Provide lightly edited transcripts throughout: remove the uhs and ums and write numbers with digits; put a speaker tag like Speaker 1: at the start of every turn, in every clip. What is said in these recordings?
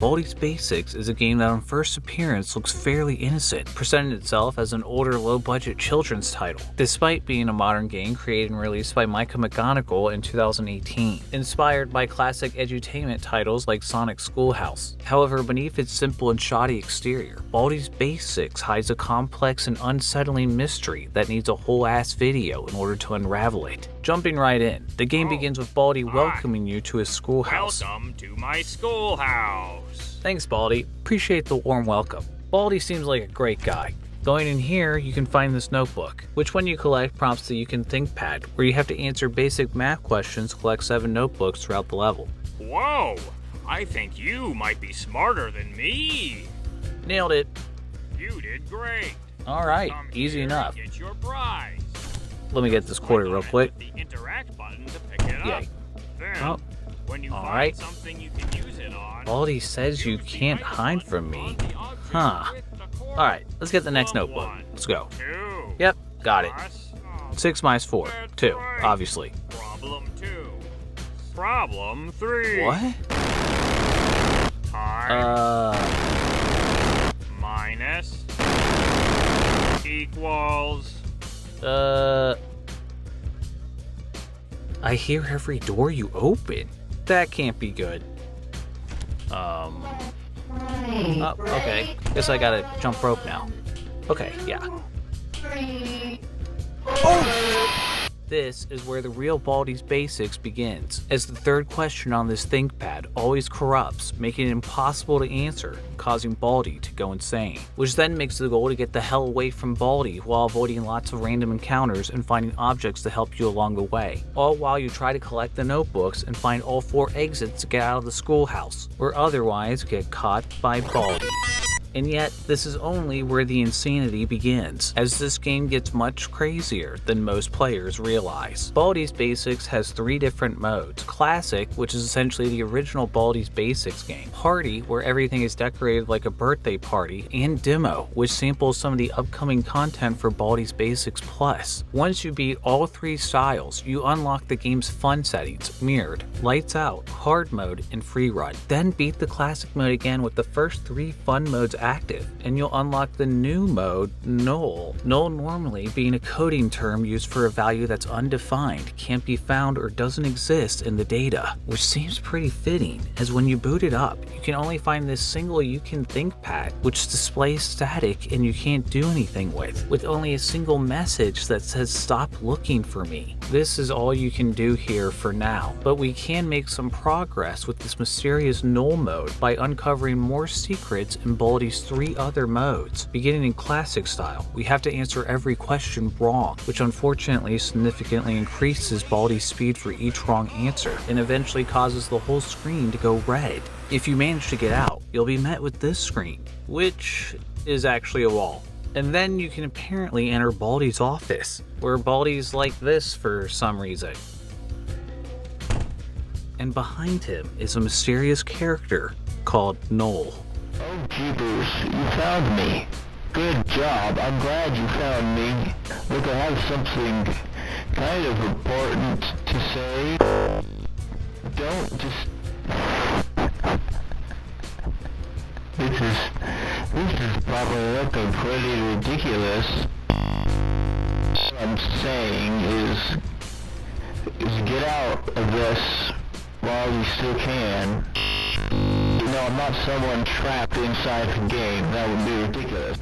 Speaker 1: Baldi's Basics is a game that on first appearance looks fairly innocent, presenting itself as an older, low-budget children's title, despite being a modern game created and released by Micah McGonigal in 2018, inspired by classic edutainment titles like Sonic Schoolhouse. However, beneath its simple and shoddy exterior, Baldi's Basics hides a complex and unsettling mystery that needs a whole-ass video in order to unravel it. Jumping right in, the game begins with Baldi welcoming you to his schoolhouse.
Speaker 2: Welcome to my schoolhouse.
Speaker 1: Thanks, Baldi. Appreciate the warm welcome. Baldi seems like a great guy. Going in here, you can find this notebook, which when you collect prompts the You Can Think pad, where you have to answer basic math questions, collect 7 notebooks throughout the level.
Speaker 2: Whoa! I think you might be smarter than me.
Speaker 1: Nailed it.
Speaker 2: You did great.
Speaker 1: Alright,
Speaker 2: Come
Speaker 1: easy
Speaker 2: here
Speaker 1: enough.
Speaker 2: and get your prize.
Speaker 1: Let me get this quarter real quick.
Speaker 2: Hit the interact button to pick it up.
Speaker 1: Yay.
Speaker 2: Then,
Speaker 1: Oh,
Speaker 2: when you
Speaker 1: alright.
Speaker 2: find something you can use it on,
Speaker 1: Baldi says you
Speaker 2: use the
Speaker 1: can't
Speaker 2: icon
Speaker 1: hide from me.
Speaker 2: on the object
Speaker 1: Huh.
Speaker 2: with the quarter.
Speaker 1: Alright, let's get the next
Speaker 2: Problem
Speaker 1: notebook.
Speaker 2: 1,
Speaker 1: Let's go.
Speaker 2: 2.
Speaker 1: Yep, got it.
Speaker 2: Plus,
Speaker 1: 6 minus 4.
Speaker 2: that's
Speaker 1: 2,
Speaker 2: right.
Speaker 1: obviously.
Speaker 2: Problem 2. Problem 3.
Speaker 1: What?
Speaker 2: Times minus equals.
Speaker 1: I hear every door you open. That can't be good. Oh, okay. Guess I gotta jump rope now. Okay, yeah. Oh! This is where the real Baldi's Basics begins, as the third question on this ThinkPad always corrupts, making it impossible to answer, causing Baldi to go insane. Which then makes the goal to get the hell away from Baldi while avoiding lots of random encounters and finding objects to help you along the way, all while you try to collect the notebooks and find all 4 exits to get out of the schoolhouse, or otherwise get caught by Baldi. And yet, this is only where the insanity begins, as this game gets much crazier than most players realize. Baldi's Basics has 3 different modes. Classic, which is essentially the original Baldi's Basics game. Party, where everything is decorated like a birthday party. And Demo, which samples some of the upcoming content for Baldi's Basics Plus. Once you beat all 3 styles, you unlock the game's fun settings, Mirrored, Lights Out, Hard Mode, and Free Run. Then beat the Classic mode again with the first 3 fun modes active, and you'll unlock the new mode, Null. Null normally being a coding term used for a value that's undefined, can't be found, or doesn't exist in the data, which seems pretty fitting, as when you boot it up, you can only find this single You Can Think pad, which displays static and you can't do anything with only a single message that says stop looking for me. This is all you can do here for now, but we can make some progress with this mysterious Null mode by uncovering more secrets in Baldi's 3 other modes. Beginning in Classic style, we have to answer every question wrong, which unfortunately significantly increases Baldi's speed for each wrong answer, and eventually causes the whole screen to go red. If you manage to get out, you'll be met with this screen, which is actually a wall. And then you can apparently enter Baldi's office, where Baldi's like this for some reason. And behind him is a mysterious character called Null.
Speaker 3: Oh, jeepers, you found me. Good job. I'm glad you found me. Look, I have something kind of important to say. Don't just... This is probably looking pretty ridiculous. What I'm saying is get out of this while you still can. No, I'm not someone trapped inside the game. That would be ridiculous.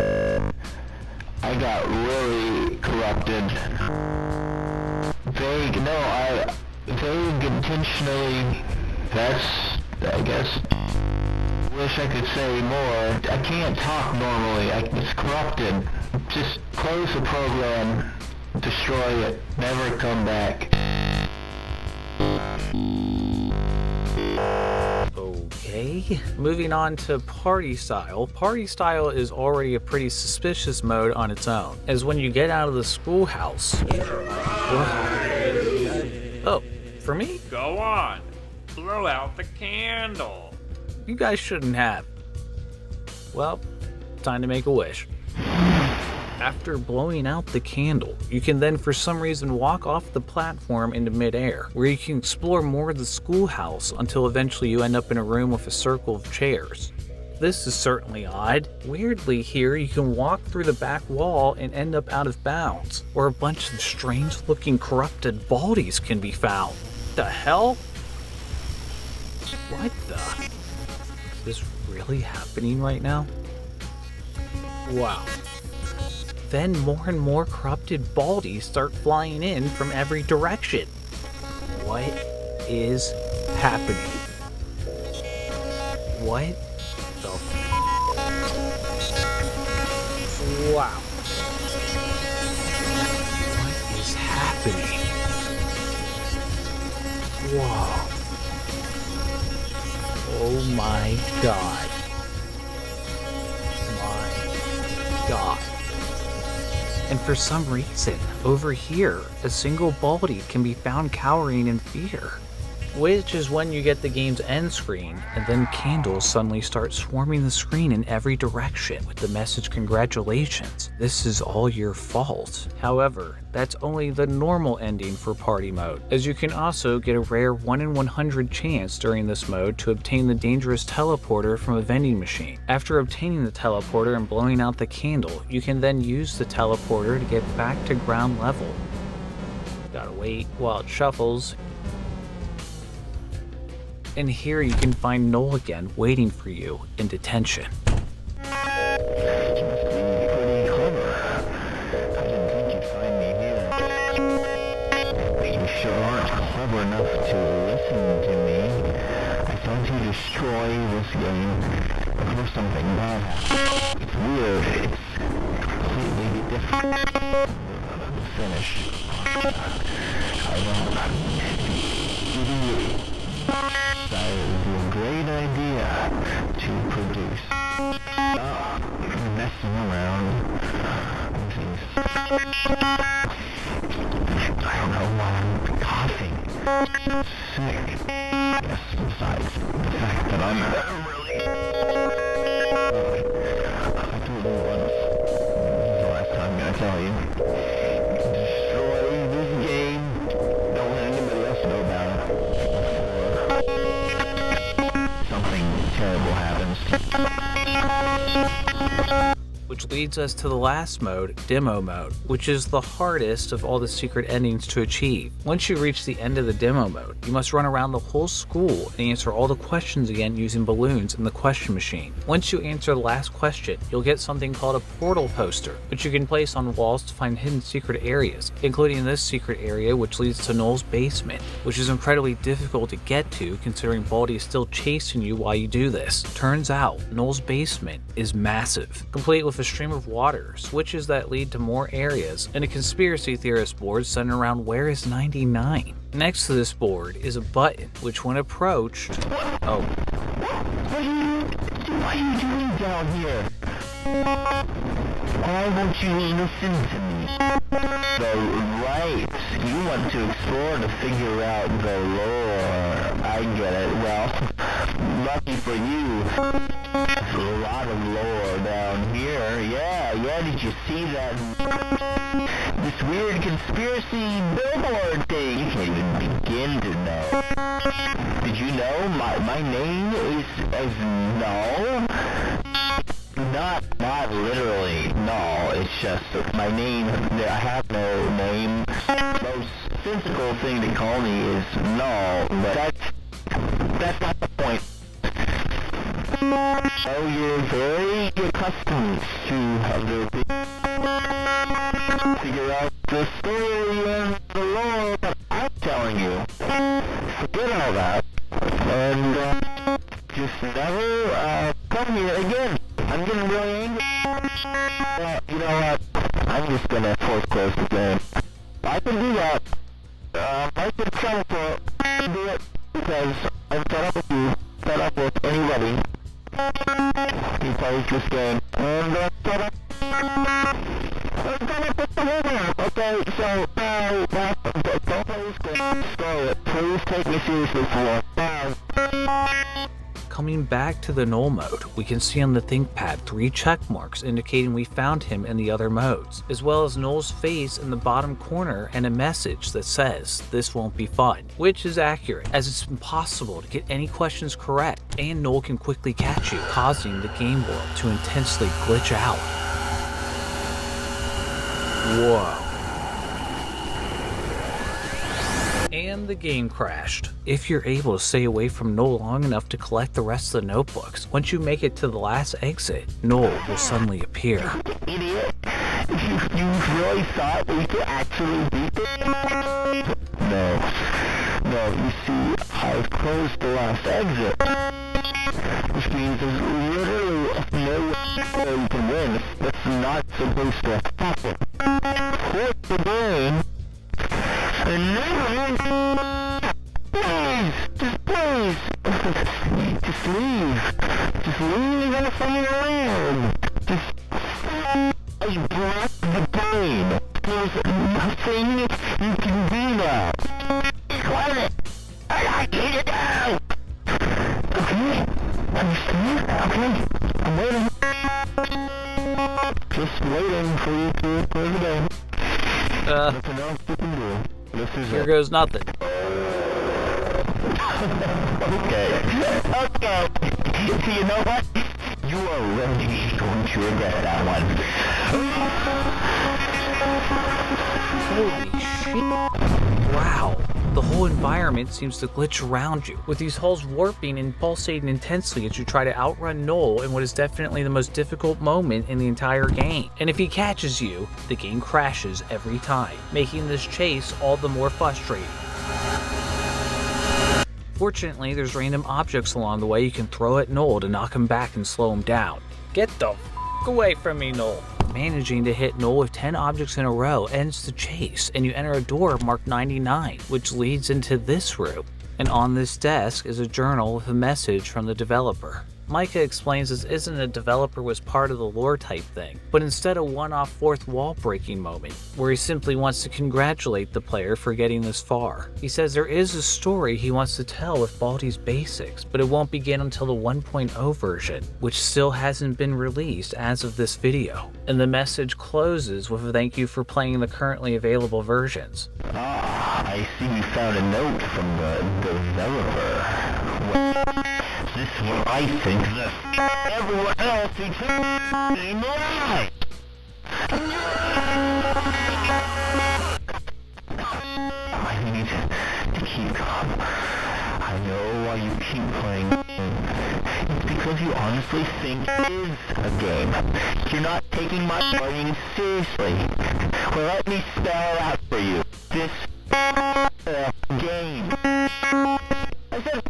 Speaker 3: I got really corrupted. Vague intentionally. That's, I guess. Wish I could say more. I can't talk normally. It's corrupted. Just close the program, destroy it, never come back.
Speaker 1: Okay, moving on to Party Style. Party Style is already a pretty suspicious mode on its own, as when you get out of the schoolhouse... Oh, for me?
Speaker 2: Go on. Blow out the candle.
Speaker 1: You guys shouldn't have. Well, time to make a wish. After blowing out the candle, you can then for some reason walk off the platform into midair, where you can explore more of the schoolhouse until eventually you end up in a room with a circle of chairs. This is certainly odd. Weirdly here, you can walk through the back wall and end up out of bounds, where a bunch of strange looking corrupted Baldis can be found. The hell? What the? Is this really happening right now? Wow. Then more and more corrupted Baldis start flying in from every direction. What is happening? What the wow. What is happening? Whoa. Oh my god. My god. And for some reason, over here, a single Baldi can be found cowering in fear. Which is when you get the game's end screen, and then candles suddenly start swarming the screen in every direction with the message, "Congratulations, this is all your fault." However, that's only the normal ending for party mode, as you can also get a rare 1 in 100 chance during this mode to obtain the dangerous teleporter from a vending machine. After obtaining the teleporter and blowing out the candle, you can then use the teleporter to get back to ground level. Gotta wait while it shuffles. And here you can find Noel again waiting for you in detention.
Speaker 3: You must be pretty clever. I didn't think you'd find me here. But you sure aren't clever enough to listen to me. I thought you destroy this game before something bad happened. It's weird. It's completely different. Finish. I don't. That is a great idea to produce. Messing around. I don't know why I'm coughing. Sick. Yes, besides the fact that I'm really... I told you once. This is the last time I'm gonna tell you. Destroy this game. Don't let anybody else know about it. Something terrible happens.
Speaker 1: Which leads us to the last mode, Demo Mode, which is the hardest of all the secret endings to achieve. Once you reach the end of the Demo Mode, you must run around the whole school and answer all the questions again using balloons in the question machine. Once you answer the last question, you'll get something called a portal poster, which you can place on walls to find hidden secret areas, including this secret area which leads to Noel's basement, which is incredibly difficult to get to considering Baldi is still chasing you while you do this. Turns out, Noel's basement is massive, complete with a stream of water, switches that lead to more areas, and a conspiracy theorist board centered around "Where is 99?" Next to this board is a button, which when approached... Oh.
Speaker 3: What are you doing down here? Why won't you listen to me? Right. You want to explore to figure out the lore. I get it. Well, lucky for you. There's a lot of lore down here. Yeah, did you see that? This weird conspiracy billboard thing. You can't even begin to know. Did you know my name is Null? Not literally Null. It's just my name. I have no name. The most sensible thing to call me is Null, but that's not the point. So you're very accustomed to other people figure out the story and the lore that I'm telling you. Forget all that, and just never come here again. I'm getting really angry. You know what? I'm just gonna force close the game. I can do that. I can teleport. I can do it because I'm fed up with you. Fed up with anybody. He plays this game. And fed up. I'm fed up with the whole game. Okay, so don't play this game. Story it. Please take me seriously for it.
Speaker 1: Coming back to the null mode, we can see on the ThinkPad 3 check marks indicating we found him in the other modes, as well as Null's face in the bottom corner and a message that says, "This won't be fun," which is accurate, as it's impossible to get any questions correct, and Null can quickly catch you, causing the game world to intensely glitch out. Whoa. And the game crashed. If you're able to stay away from Null long enough to collect the rest of the notebooks, once you make it to the last exit, Null will suddenly appear.
Speaker 3: Idiot! You really thought we could actually beat this? No, you see, I've closed the last exit. Which means there's literally no way you can win. That's not supposed to happen. Quit the game. And never, please, just leave and fucking around. I broke the game. There's nothing you can do now. Quiet it. I need it now. Okay, understand? Okay, I'm waiting. Just waiting for you to play the game. Nothing else you can do.
Speaker 1: Here goes nothing.
Speaker 3: Okay. You know what? You are really going to regret that one.
Speaker 1: Holy shit. Wow. The whole environment seems to glitch around you, with these holes warping and pulsating intensely as you try to outrun Null in what is definitely the most difficult moment in the entire game. And if he catches you, the game crashes every time, making this chase all the more frustrating. Fortunately, there's random objects along the way you can throw at Null to knock him back and slow him down. Get the f*** away from me, Null. Managing to hit Null with 10 objects in a row ends the chase, and you enter a door marked 99, which leads into this room. And on this desk is a journal with a message from the developer. Micah explains this isn't a developer was part of the lore type thing, but instead a one-off fourth wall breaking moment, where he simply wants to congratulate the player for getting this far. He says there is a story he wants to tell with Baldi's basics, but it won't begin until the 1.0 version, which still hasn't been released as of this video. And the message closes with a thank you for playing the currently available versions.
Speaker 3: I see you found a note from the developer. This is what I think that everyone else thinks in the life. I need to keep calm. I know why you keep playing. It's because you honestly think it is a game. You're not taking my playing seriously. Well, let me spell it out for you. This game. I said,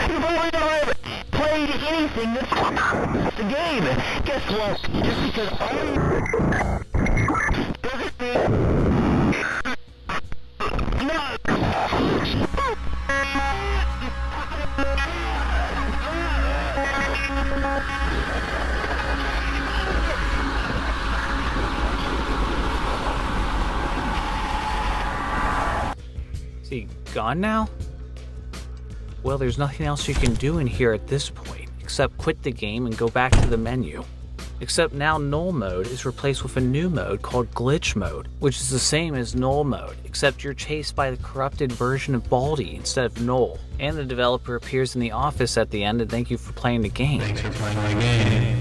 Speaker 3: you've only ever played anything that's the game. Guess what? Just because I doesn't mean no.
Speaker 1: Is he gone now? Well, there's nothing else you can do in here at this point, except quit the game and go back to the menu. Except now Null mode is replaced with a new mode called Glitch mode, which is the same as Null mode, except you're chased by the corrupted version of Baldi instead of Null. And the developer appears in the office at the end to thank you for playing the game.
Speaker 4: Thanks for playing my game.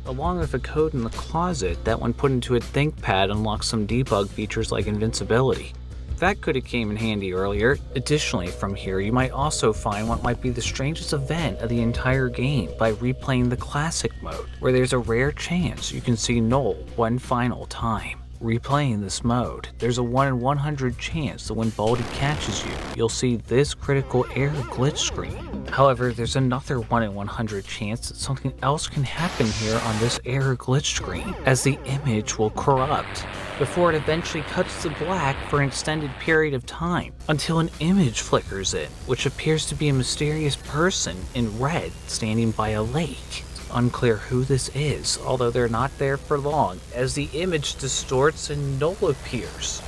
Speaker 1: Along with a code in the closet that when put into a ThinkPad unlocks some debug features like invincibility. That could have came in handy earlier. Additionally, from here you might also find what might be the strangest event of the entire game by replaying the classic mode, where there's a rare chance you can see Null one final time. Replaying this mode, there's a 1 in 100 chance that when Baldi catches you, you'll see this critical error glitch screen. However, there's another 1 in 100 chance that something else can happen here on this error glitch screen, as the image will corrupt, before it eventually cuts to black for an extended period of time, until an image flickers in, which appears to be a mysterious person in red standing by a lake. Unclear who this is, although they're not there for long, as the image distorts and Null appears.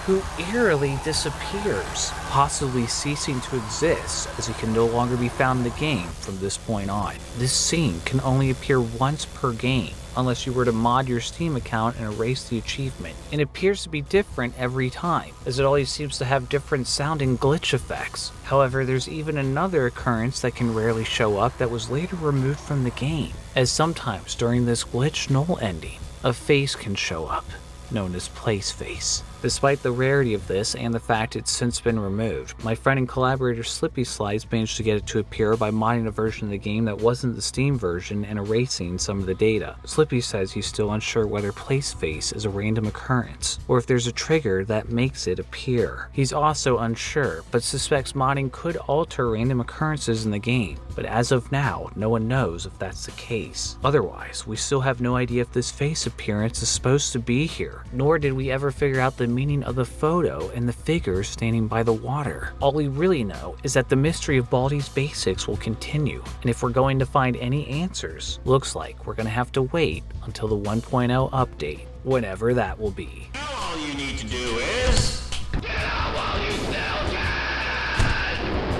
Speaker 1: who eerily disappears, possibly ceasing to exist as he can no longer be found in the game from this point on. This scene can only appear once per game, unless you were to mod your Steam account and erase the achievement. It appears to be different every time, as it always seems to have different sounding glitch effects. However, there's even another occurrence that can rarely show up that was later removed from the game, as sometimes during this glitch null ending, a face can show up, known as Place Face. Despite the rarity of this and the fact it's since been removed, my friend and collaborator Slippy Slides managed to get it to appear by modding a version of the game that wasn't the Steam version and erasing some of the data. Slippy says he's still unsure whether Place Face is a random occurrence, or if there's a trigger that makes it appear. He's also unsure, but suspects modding could alter random occurrences in the game, but as of now, no one knows if that's the case. Otherwise, we still have no idea if this face appearance is supposed to be here, nor did we ever figure out the meaning of the photo and the figure standing by the water. All we really know is that the mystery of Baldi's Basics will continue, and if we're going to find any answers, looks like we're going to have to wait until the 1.0 update, whenever that will be.
Speaker 2: All you need to do is...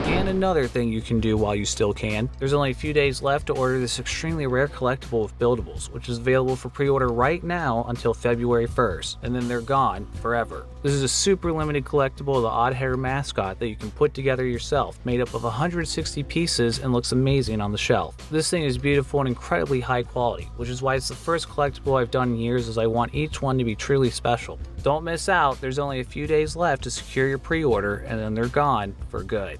Speaker 1: And another thing you can do while you still can, there's only a few days left to order this extremely rare collectible with buildables, which is available for pre-order right now until February 1st, and then they're gone forever. This is a super limited collectible of the Oddheader mascot that you can put together yourself, made up of 160 pieces and looks amazing on the shelf. This thing is beautiful and incredibly high quality, which is why it's the first collectible I've done in years, as I want each one to be truly special. Don't miss out, there's only a few days left to secure your pre-order, and then they're gone for good.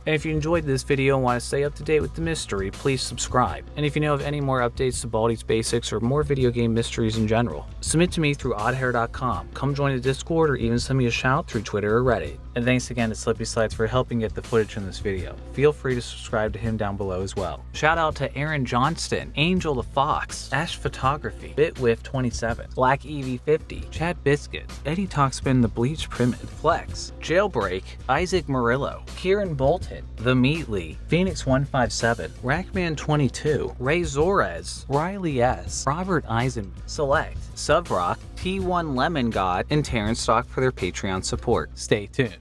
Speaker 1: And if you enjoyed this video and want to stay up to date with the mystery, please subscribe. And if you know of any more updates to Baldi's Basics or more video game mysteries in general, submit to me through oddheader.com. Come join the Discord or even send me a shout through Twitter or Reddit. And thanks again to Slippy Slides for helping get the footage in this video. Feel free to subscribe to him down below as well. Shout out to Aaron Johnston, Angel the Fox, Ash Photography, Bitwith27, Black EV50, Chad Biscuit, Eddie Talkspin the Bleach Primate, Flex, Jailbreak, Isaac Murillo, Kieran Bolton, The Meatly, Phoenix157, Rackman22, Ray Zorez, Riley S, Robert Eisen, Select, Subrock, T1 Lemon God, and Terrence Stock for their Patreon support. Stay tuned.